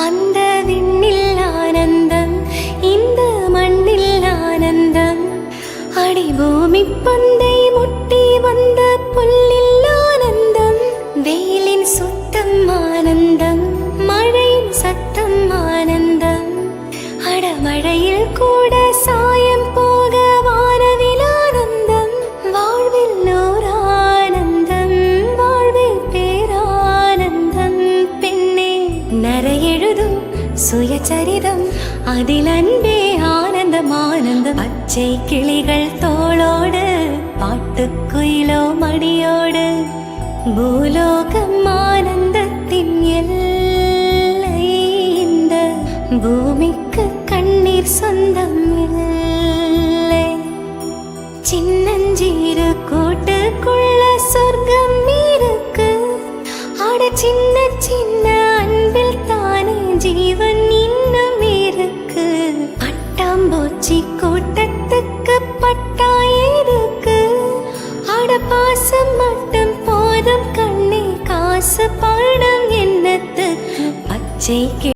அந்த விண்ணில் ஆனந்தம், இந்த மண்ணில் ஆனந்தம். அடிபூமி பந்தை முட்டி வந்த புல்லில் ஆனந்தம். வெயிலின் சுத்தம் ஆனந்தம், மழையின் சத்தம் ஆனந்தம். அடமழையில் கூட சாயம் போக வானவில் ஆனந்தம். வாழ்வில் ஓர் ஆனந்தம், வாழ்வில் பேரானந்தம். பெண்ணே நரையெழுதும் சுயசரிதம், அதில் அன்பே ஆனந்தம் ஆனந்தம். பச்சை கிளிகள் தோளோடு, பாட்டுக்குயிலோ மடியோடு. பூலோகம் ஆனந்தத்தின் எல்லை, இந்த பூமிக்கு கண்ணீர் சொந்தம் இல்லை. சின்னஞ்சீரு கூட்டுக்குள்ள சொர்க்கம் இருக்கு. ஆட சின்ன சின்ன அன்பில் தானே ஜீவன் இன்னும் இருக்கு. பட்டாம்பூச்சி கூட்டத்துக்கு பட்டா இருக்கு. ஆட பாசம் மட்டும் போதும் கண்ணே, காசு பணம் என்னத்துக்கு. பச்சை